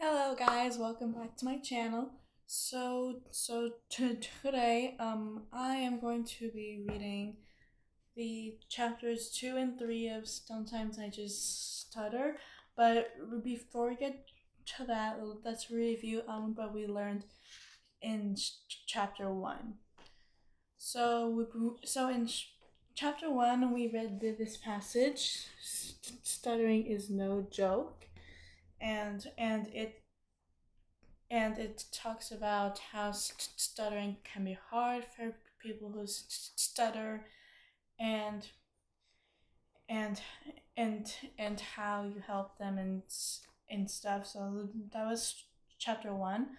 Hello guys, welcome back to my channel. Today, I am going to be reading the chapters 2 and 3 of Sometimes I Just Stutter. But before we get to that, let's review what we learned in chapter 1. So in chapter 1, we read this passage, stuttering is no joke, and it talks about how stuttering can be hard for people who stutter, and and and how you help them and stuff. So that was chapter 1.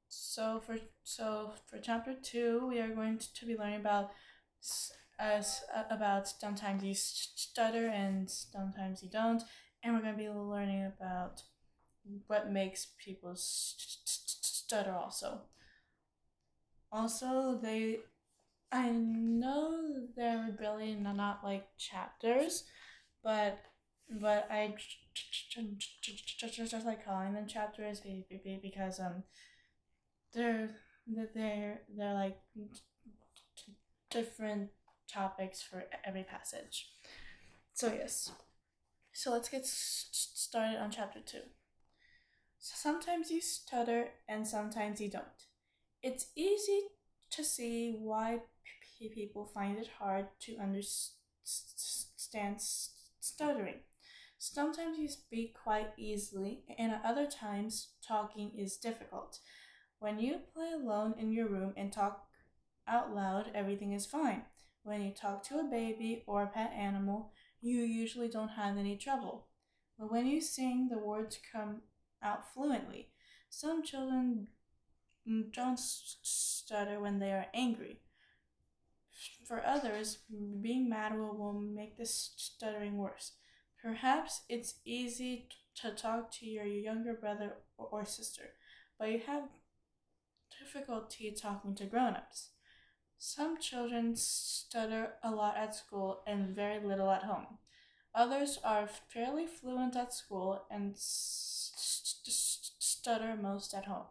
So for chapter 2, we are going to be learning about about sometimes you stutter and sometimes you don't, and we're going to be learning about what makes people stutter also. Also, I know they're really not like chapters, but I just like calling them chapters because they're they're like different topics for every passage. So yes, so let's get started on chapter 2. Sometimes you stutter and sometimes you don't. It's easy to see why people find it hard to understand stuttering. Sometimes you speak quite easily, and at other times, talking is difficult. When you play alone in your room and talk out loud, everything is fine. When you talk to a baby or a pet animal, you usually don't have any trouble. But when you sing, the words come out fluently. Some children don't stutter when they are angry. For others, being mad will make the stuttering worse. Perhaps it's easy to talk to your younger brother or sister, but you have difficulty talking to grown-ups. Some children stutter a lot at school and very little at home. Others are fairly fluent at school and stutter most at home.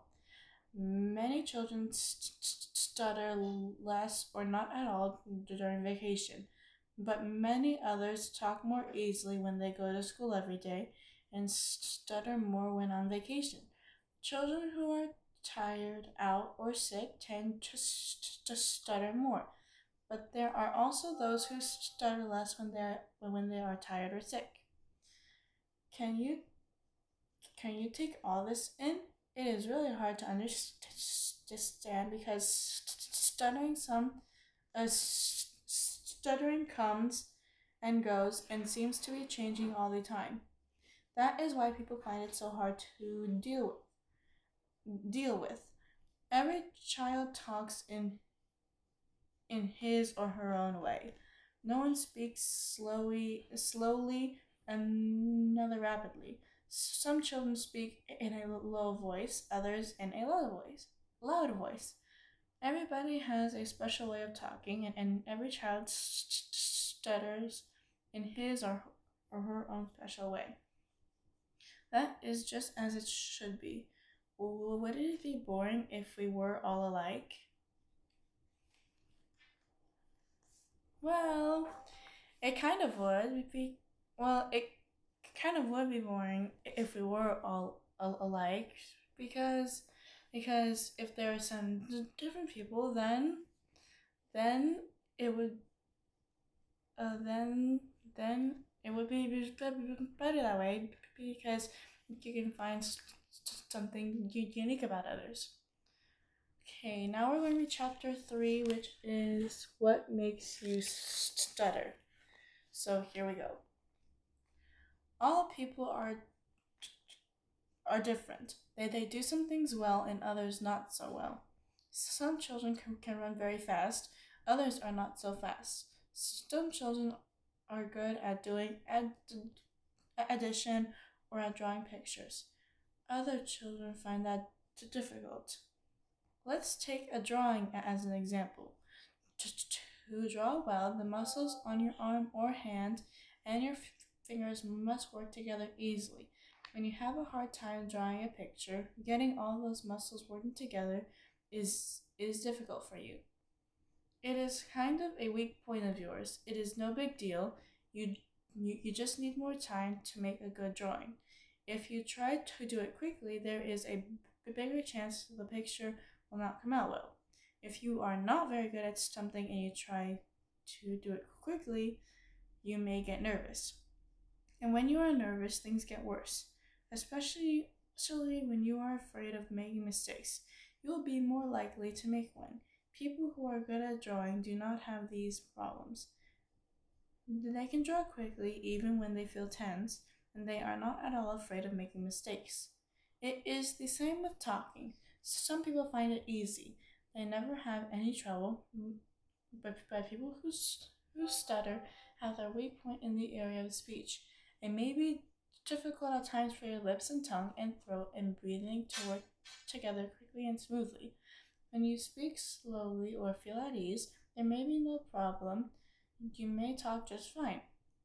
Many children stutter less or not at all during vacation, but many others talk more easily when they go to school every day and stutter more when on vacation. Children who are tired, out, or sick tend to stutter more, but there are also those who stutter less when they are tired or sick. Can you take all this in? It is really hard to understand because stuttering comes and goes and seems to be changing all the time. That is why people find it so hard to deal with. Every child talks in his or her own way. No one speaks slowly, another rapidly. Some children speak in a low voice, others in a loud voice. Everybody has a special way of talking, and every child stutters in his or her own special way. That is just as it should be. Would it be boring if we were all alike? Well, it kind of would be. Well, it kind of would be boring if we were all alike, because if there are some different people, then it would then it would be better that way, because you can find something unique about others. Okay, now we're going to read chapter 3, which is what makes you stutter. So here we go. All people are different. They do some things well and others not so well. Some children can run very fast, others are not so fast. Some children are good at doing addition or at drawing pictures. Other children find that difficult. Let's take a drawing as an example. To draw well, the muscles on your arm or hand and your fingers must work together easily. When you have a hard time drawing a picture, getting all those muscles working together is difficult for you. It is kind of a weak point of yours. It is no big deal. You just need more time to make a good drawing. If you try to do it quickly, there is a bigger chance the picture will not come out well. If you are not very good at something and you try to do it quickly, you may get nervous. And when you are nervous, things get worse, especially when you are afraid of making mistakes. You will be more likely to make one. People who are good at drawing do not have these problems. They can draw quickly even when they feel tense, and they are not at all afraid of making mistakes. It is the same with talking. Some people find it easy. They never have any trouble, but people who stutter have their weak point in the area of speech. It may be difficult at times for your lips and tongue and throat and breathing to work together quickly and smoothly. When you speak slowly or feel at ease, there may be no problem. You may talk just fine.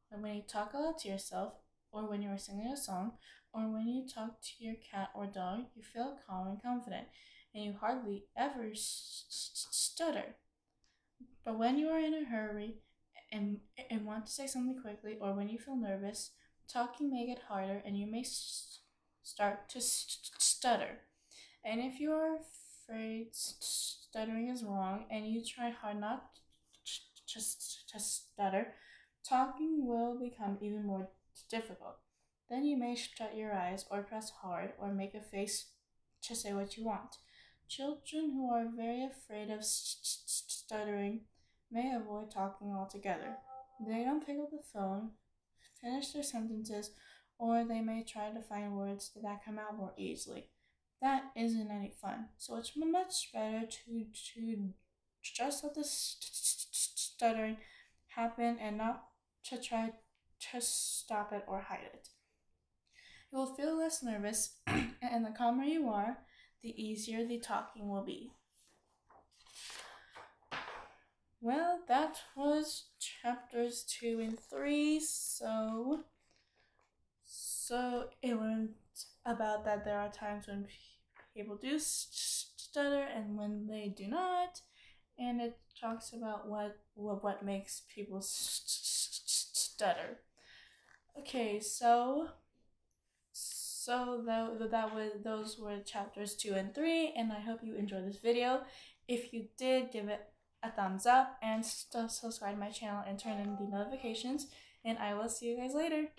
But when you talk aloud to yourself, or when you are singing a song, or when you talk to your cat or dog, you feel calm and confident, and you hardly ever stutter. But when you are in a hurry and want to say something quickly, or when you feel nervous, talking may get harder and you may start to stutter. And if you are afraid stuttering is wrong and you try hard not to stutter, talking will become even more difficult. Then you may shut your eyes or press hard or make a face to say what you want. Children who are very afraid of stuttering may avoid talking altogether. They don't pick up the phone, finish their sentences, or they may try to find words that come out more easily. That isn't any fun. So it's much better to just let the stuttering happen and not to try to stop it or hide it. You will feel less nervous, and the calmer you are, the easier the talking will be. Well, that was chapters 2 and 3, so it learned about that there are times when people do stutter and when they do not, and it talks about what makes people stutter. Okay, those were chapters 2 and 3, and I hope you enjoyed this video. If you did, give it a thumbs up and subscribe to my channel and turn on the notifications, and I will see you guys later.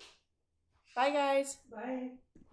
Bye guys. Bye.